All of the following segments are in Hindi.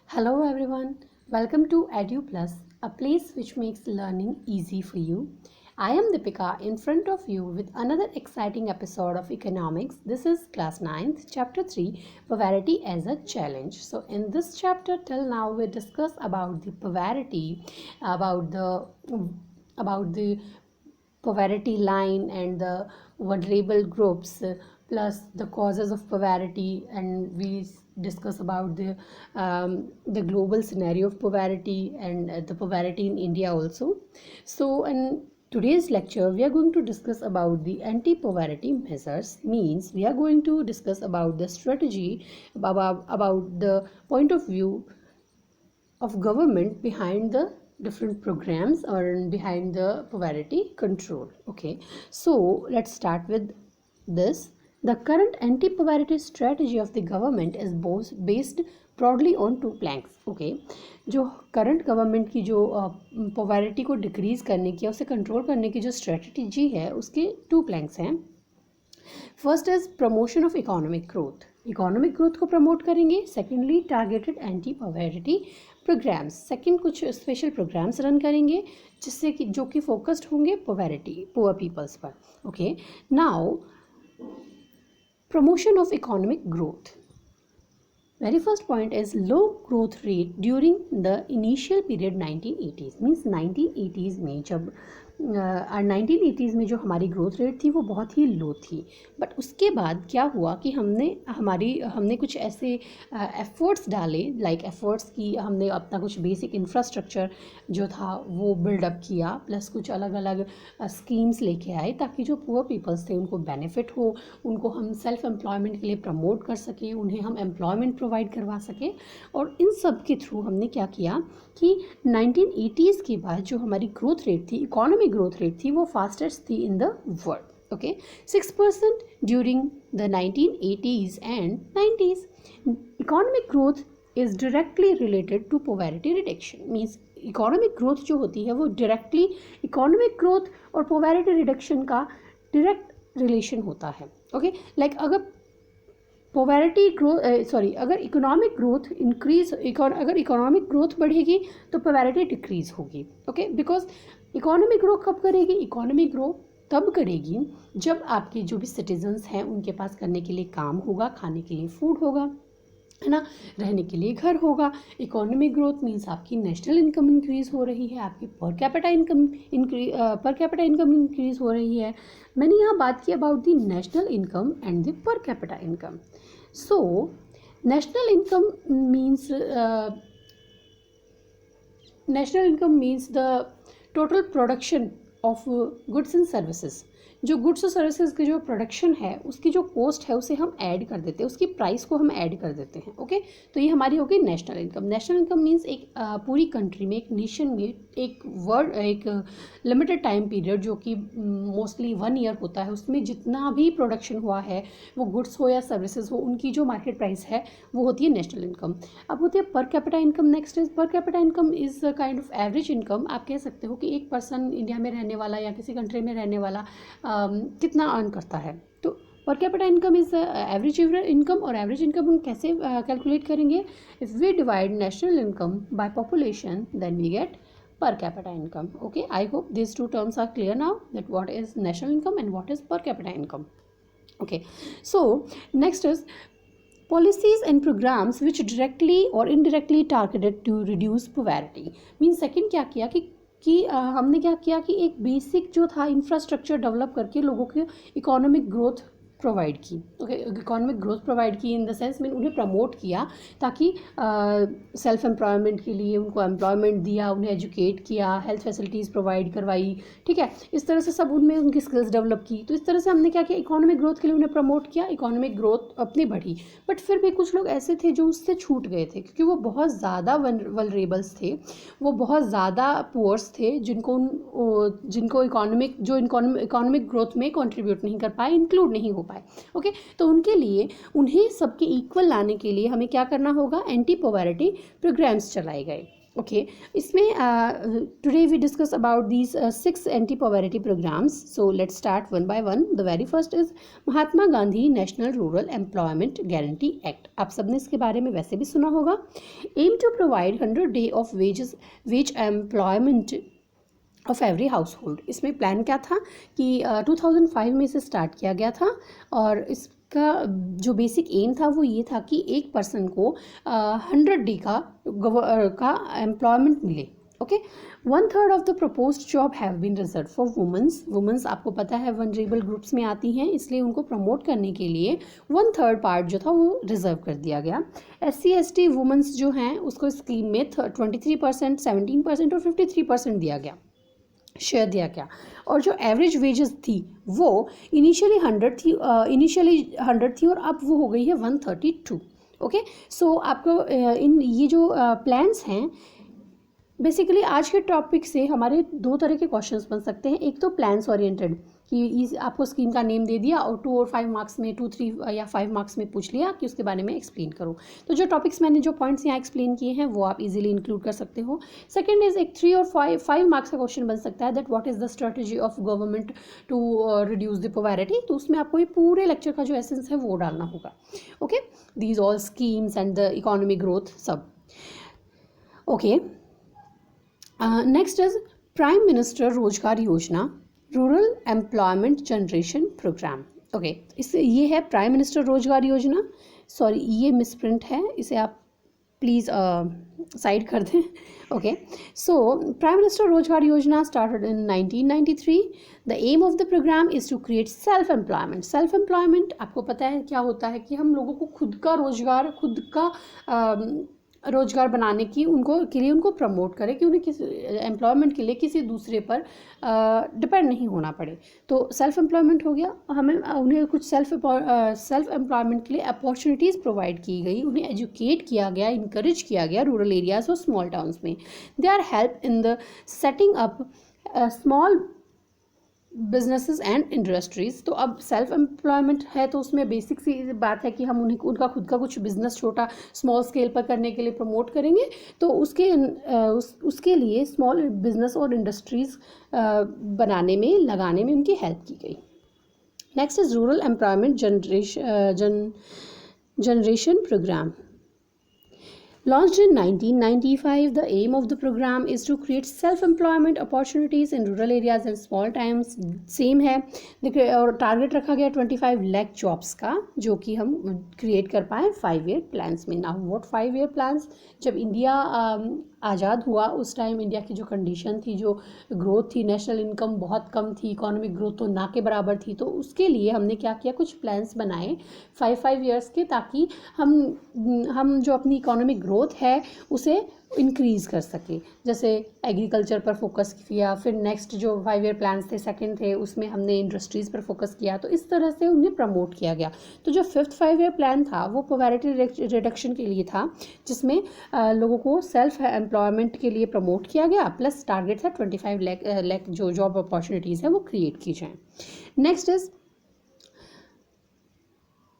Hello everyone, welcome to EduPlus, a place which makes learning easy for you. I am Deepika in front of you with another exciting episode of economics. This is class 9th, chapter 3, poverty as a challenge. So in this chapter till now we discuss about the poverty, about the about the poverty line and the vulnerable groups, plus the causes of poverty, and we discuss about the global scenario of poverty and the poverty in India also. So in today's lecture we are going to discuss about the anti-poverty measures, means we are going to discuss about the strategy, about the point of view of government behind the different programs or behind the poverty control. Okay, so let's start with this. The current anti-poverty strategy of the government is based broadly on two planks. Okay, जो करंट गवर्नमेंट की जो पॉवर्टी को डिक्रीज करने की, उसे कंट्रोल करने की जो स्ट्रेटजी है, उसके टू प्लैंक्स हैं. First is promotion of economic growth को प्रमोट करेंगे. Secondly targeted anti poverty programmes, second कुछ स्पेशल प्रोग्राम्स रन करेंगे जिससे कि जो कि फोकस्ड होंगे पुअर पीपल्स पर. Okay, now promotion of economic growth. Very first point is low growth rate during the initial period 1980s. Means 1980s में जब 1980s में जो हमारी ग्रोथ रेट थी वो बहुत ही लो थी. बट उसके बाद क्या हुआ कि हमने कुछ ऐसे एफर्ट्स डाले, लाइक एफर्ट्स की हमने अपना कुछ बेसिक इंफ्रास्ट्रक्चर जो था वो बिल्डअप किया, प्लस कुछ अलग अलग स्कीम्स लेके आए ताकि जो पुअर पीपल्स थे उनको बेनिफिट हो, उनको हम सेल्फ एम्प्लॉयमेंट के लिए प्रमोट कर सकें, उन्हें हम एम्प्लॉयमेंट प्रोवाइड करवा सकें. और इन सब के थ्रू हमने क्या किया कि 1980s के बाद जो हमारी ग्रोथ रेट थी, इकोनॉमिक ग्रोथ रेट थी, वो फास्टेस्ट थी in the world. Okay, 6% during the 1980s and 90s. Economic growth is directly related to poverty reduction. Means economic growth जो होती है वो directly economic growth और poverty reduction का direct relation होता है. Okay, like अगर पोवर्टी ग्रोथ अगर इकोनॉमिक ग्रोथ इंक्रीज, अगर इकोनॉमिक ग्रोथ बढ़ेगी तो पोवर्टी डिक्रीज होगी. ओके, बिकॉज इकोनॉमिक ग्रोथ कब करेगी? इकोनॉमिक ग्रोथ तब करेगी जब आपके जो भी सिटीजन्स हैं उनके पास करने के लिए काम होगा, खाने के लिए फूड होगा, है ना, रहने के लिए घर होगा. इकोनॉमिक ग्रोथ मीन्स आपकी नेशनल इनकम इंक्रीज हो रही है, आपकी पर कैपिटा इनकम इंक्रीज हो रही है. मैंने यहाँ बात की about the national income and the पर capita income. So national income means the total production of goods and services. जो गुड्स और सर्विसेज की जो प्रोडक्शन है उसकी जो कॉस्ट है उसे हम ऐड कर देते हैं, उसकी प्राइस को हम ऐड कर देते हैं. ओके, तो ये हमारी होगी national income. National income means एक पूरी कंट्री में, एक नेशन में एक लिमिटेड टाइम पीरियड जो कि मोस्टली 1 ईयर होता है, उसमें जितना भी प्रोडक्शन हुआ है, वो गुड्स हो या सर्विसेज हो, उनकी जो मार्केट प्राइस है वो होती है नेशनल इनकम. अब होती है पर कैपिटा इनकम. नेक्स्ट इज पर capita income is kind of average income. आप कह सकते हो कि एक पर्सन इंडिया में रहने वाला या किसी कंट्री में रहने वाला कितना अर्न करता है. तो per capita income is average income. और एवरेज इनकम हम कैसे कैलकुलेट करेंगे? If we divide national income by population then we get per capita income. Okay, I hope these two terms are clear now, that what is national income and what is per capita income. Okay, so next is policies and programs which directly or indirectly targeted to reduce poverty. Means second क्या किया कि हमने क्या किया कि एक बेसिक जो था इंफ्रास्ट्रक्चर डेवलप करके लोगों के इकोनॉमिक ग्रोथ प्रोवाइड की. ओके, इकोनॉमिक ग्रोथ प्रोवाइड की इन द सेंस में उन्हें प्रमोट किया ताकि सेल्फ एम्प्लॉयमेंट के लिए उनको एम्प्लॉयमेंट दिया, उन्हें एजुकेट किया, हेल्थ फैसिलिटीज़ प्रोवाइड करवाई. ठीक है, इस तरह से सब उनमें उनकी स्किल्स डेवलप की. तो इस तरह से हमने क्या किया, इकोनॉमिक ग्रोथ के लिए उन्हें प्रमोट किया, इकोनॉमिक ग्रोथ अपनी बढ़ी. बट फिर भी कुछ लोग ऐसे थे जो उससे छूट गए थे क्योंकि वो बहुत ज़्यादा वल्नरेबल्स थे, वो बहुत ज़्यादा पुअर्स थे जिनको इकोनॉमिक ग्रोथ में कॉन्ट्रीब्यूट नहीं कर पाए, इंक्लूड नहीं हो पाए. ओके, तो उनके लिए उन्हें सबके इक्वल लाने के लिए हमें क्या करना होगा? एंटी पॉवर्टी प्रोग्राम्स चलाए गए. ओके इसमें today we discuss about these 6 anti poverty programs. So let's start one by one. The very first is Mahatma Gandhi national rural employment guarantee act. आप सबने इसके बारे में वैसे भी सुना होगा. Aim to provide 100 day of wage employment of every household. इसमें प्लान क्या था कि 2005 में इसे स्टार्ट किया गया था और इसका जो बेसिक एम था वो ये था कि एक पर्सन को 100 डे का एम्प्लॉयमेंट मिले. Okay 1/3 of the proposed job have been reserve for womens. आपको पता है वनरेबल ग्रुप्स में आती हैं, इसलिए उनको प्रमोट करने के लिए 1/3 पार्ट जो था वो रिजर्व कर दिया गया. SC/ST वुमेंस जो हैं उसको स्कीम में 23%, 17% और 53% दिया गया, शेयर दिया गया. और जो एवरेज वेजेस थी वो इनिशियली 100 थी और अब वो हो गई है 132. ओके सो आपको इन ये जो प्लान्स हैं बेसिकली आज के टॉपिक से हमारे 2 तरह के क्वेश्चंस बन सकते हैं. एक तो प्लान्स ओरिएंटेड कि आपको स्कीम का नेम दे दिया और 2 और 5 मार्क्स में 2, 3 या 5 मार्क्स में पूछ लिया कि उसके बारे में एक्सप्लेन करो. तो जो टॉपिक्स मैंने जो पॉइंट्स यहाँ एक्सप्लेन किए हैं वो आप इजीली इंक्लूड कर सकते हो. सेकंड इज एक 3 और 5 मार्क्स का क्वेश्चन बन सकता है that what is the strategy of government to reduce the poverty. तो उसमें आपको ये पूरे लेक्चर का जो एसेंस है वो डालना होगा. Okay these all schemes and the economic growth सब. Okay next is prime minister Rozgar Yojana rural employment generation programme. Okay ये है प्राइम मिनिस्टर रोजगार योजना. सॉरी ये मिसप्रिंट है, इसे आप प्लीज़ साइड कर दें. Okay so prime minister Rozgar Yojana started in 1993. The aim of the program is to create self employment. आपको पता है क्या होता है कि हम लोगों को खुद का रोजगार बनाने की उनको प्रमोट करें कि उन्हें किसी एम्प्लॉयमेंट के लिए किसी दूसरे पर डिपेंड नहीं होना पड़े. तो सेल्फ एम्प्लॉयमेंट हो गया. हमें उन्हें कुछ सेल्फ एम्प्लॉयमेंट के लिए अपॉर्चुनिटीज़ प्रोवाइड की गई, उन्हें एजुकेट किया गया, इंकरेज किया गया रूरल एरियाज और स्मॉल टाउन्स में. They are help in the setting up small businesses and industries. तो अब सेल्फ एम्प्लॉयमेंट है तो उसमें बेसिक सी बात है कि हम उनका खुद का कुछ बिजनेस छोटा स्मॉल स्केल पर करने के लिए प्रमोट करेंगे. तो उसके लिए स्मॉल बिजनेस और इंडस्ट्रीज़ लगाने में उनकी हेल्प की गई. Next is rural employment generation program. Launched in 1995, the aim of the program is to create self-employment opportunities in rural areas and small towns. Same है और टारगेट रखा गया 25 लाख जॉब्स का जो कि हम क्रिएट कर पाएँ 5 ईयर प्लान्स में. नाउ व्हाट 5 ईयर प्लान्स, जब इंडिया आज़ाद हुआ उस टाइम इंडिया की जो कंडीशन थी, जो ग्रोथ थी, नेशनल इनकम बहुत कम थी, इकोनॉमिक ग्रोथ तो ना के बराबर थी. तो उसके लिए हमने क्या किया, कुछ प्लान्स बनाए 5 ईयर्स के, ताकि हम जो अपनी इकोनॉमिक ग्रोथ है उसे इंक्रीज़ कर सके. जैसे एग्रीकल्चर पर फोकस किया, फिर नेक्स्ट जो 5 ईयर प्लान्स थे सेकंड थे उसमें हमने इंडस्ट्रीज़ पर फोकस किया. तो इस तरह से उन्हें प्रमोट किया गया. तो जो 5th 5 ईयर प्लान था वो पॉवर्टी रिडक्शन के लिए था, जिसमें लोगों को सेल्फ एम्प्लॉयमेंट के लिए प्रमोट किया गया, प्लस टारगेट था 25 लाख जो जॉब अपॉर्चुनिटीज़ है वो क्रिएट की जाएँ. नेक्स्ट इज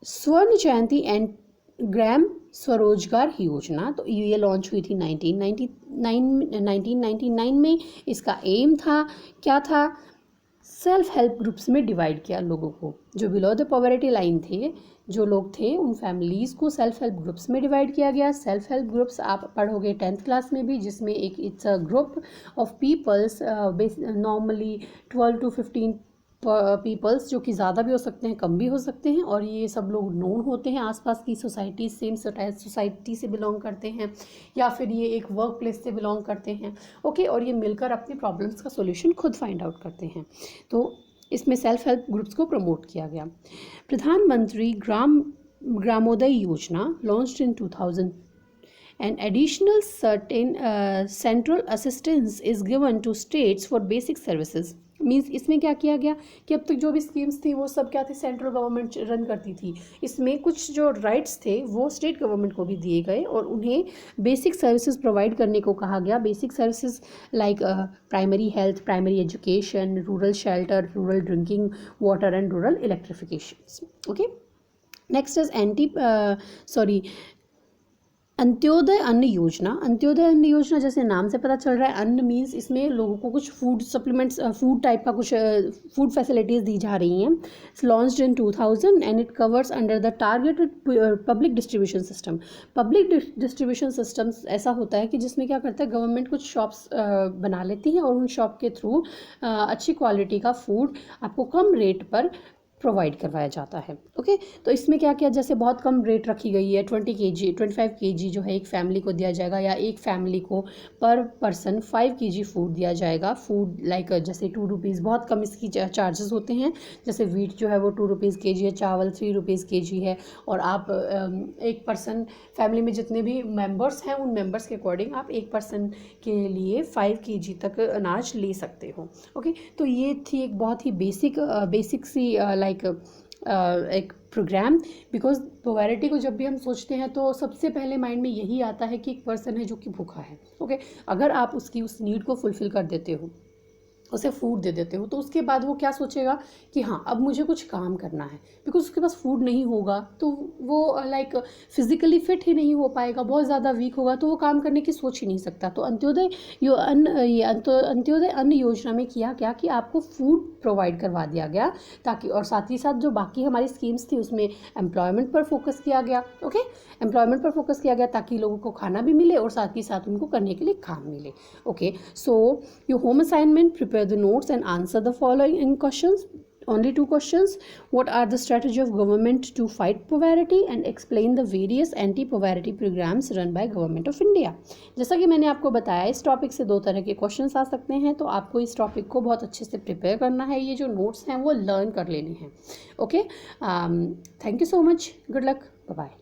स्वर्ण जयंती एंड ग्राम स्वरोजगार योजना. तो ये लॉन्च हुई थी 1999 में. इसका एम था क्या था, सेल्फ हेल्प ग्रुप्स में डिवाइड किया लोगों को. जो बिलो द पॉवर्टी लाइन थे, जो लोग थे, उन फैमिलीज़ को सेल्फ हेल्प ग्रुप्स में डिवाइड किया गया. सेल्फ हेल्प ग्रुप्स आप पढ़ोगे 10th क्लास में भी, जिसमें it's a group of peoples, normally 12 to 15 peoples, जो कि ज़्यादा भी हो सकते हैं कम भी हो सकते हैं. और ये सब लोग नोन होते हैं आसपास की सोसाइटी, सेम सोसाइटी से बिलोंग करते हैं या फिर ये एक वर्क प्लेस से बिलोंग करते हैं. ओके और ये मिलकर अपने प्रॉब्लम्स का सोल्यूशन खुद फाइंड आउट करते हैं. तो इसमें सेल्फ हेल्प ग्रुप्स को प्रमोट किया गया. प्रधानमंत्री ग्रामोदय योजना launched in 2000. An additional central assistance is given to states for basic services. Means इसमें क्या किया गया कि अब तक जो भी स्कीम्स थी वो सब क्या थी, सेंट्रल गवर्नमेंट रन करती थी. इसमें कुछ जो राइट्स थे वो स्टेट गवर्नमेंट को भी दिए गए और उन्हें बेसिक सर्विसेज प्रोवाइड करने को कहा गया. Basic services like primary health, primary education, rural shelter, rural drinking water and rural electrification. Okay next is Antyodaya अन्न योजना, अंत्योदय अन्न योजना जैसे नाम से पता चल रहा है, अन्न मीन्स इसमें लोगों को कुछ फूड सप्लीमेंट्स, फूड टाइप का कुछ फूड फैसिलिटीज़ दी जा रही हैं. It's launched in 2000 and it covers under the targeted public distribution system. Public distribution systems ऐसा होता है कि जिसमें क्या करता है, गवर्नमेंट कुछ शॉप्स बना लेती हैं और उन शॉप के थ्रू अच्छी क्वालिटी का फूड आपको कम रेट पर प्रोवाइड करवाया जाता है. ओके, तो इसमें क्या क्या, जैसे बहुत कम रेट रखी गई है, 20 kg 25 kg जो है एक फैमिली को दिया जाएगा, या एक फैमिली को पर पर्सन 5 kg फूड दिया जाएगा. फूड लाइक जैसे 2 रुपीज़, बहुत कम इसकी चार्जेस होते हैं. जैसे वीट जो है वो 2 रुपीज़ kg है, चावल 3 रुपीज़ kg है, और आप एक पर्सन, फैमिली में जितने भी मेंबर्स हैं उन मेंबर्स के अकॉर्डिंग आप एक पर्सन के लिए 5 kg तक अनाज ले सकते हो. ओके, तो ये थी एक बहुत ही बेसिक सी लाइक एक प्रोग्राम. बिकॉज पॉवर्टी को जब भी हम सोचते हैं तो सबसे पहले माइंड में यही आता है कि एक पर्सन है जो कि भूखा है. ओके, अगर आप उसकी उस नीड को फुलफ़िल कर देते हो, उसे फूड दे देते हो, तो उसके बाद वो क्या सोचेगा कि हाँ अब मुझे कुछ काम करना है. बिकॉज उसके पास फूड नहीं होगा तो वो लाइक फिजिकली फिट ही नहीं हो पाएगा, बहुत ज़्यादा वीक होगा, तो वो काम करने की सोच ही नहीं सकता. तो अंत्योदय अंत्योदय अन्न योजना में किया क्या कि आपको फूड प्रोवाइड करवा दिया गया, ताकि, और साथ ही साथ जो बाकी हमारी स्कीम्स थी उसमें एम्प्लॉयमेंट पर फोकस किया गया. ओके, एम्प्लॉयमेंट पर फोकस किया गया ताकि लोगों को खाना भी मिले और साथ ही साथ उनको करने के लिए काम मिले. Okay, so your home assignment, prepare the notes and answer the following questions. Only 2 questions. What are the strategy of government to fight poverty, and explain the various anti-poverty programs run by government of India. जैसा कि मैंने आपको बताया, इस टॉपिक से 2 तरह के क्वेश्चंस आ सकते हैं, तो आपको इस टॉपिक को बहुत अच्छे से प्रिपेयर करना है. ये जो नोट्स हैं वो लर्न कर लेने हैं. Okay, thank you so much. Good luck. Bye bye.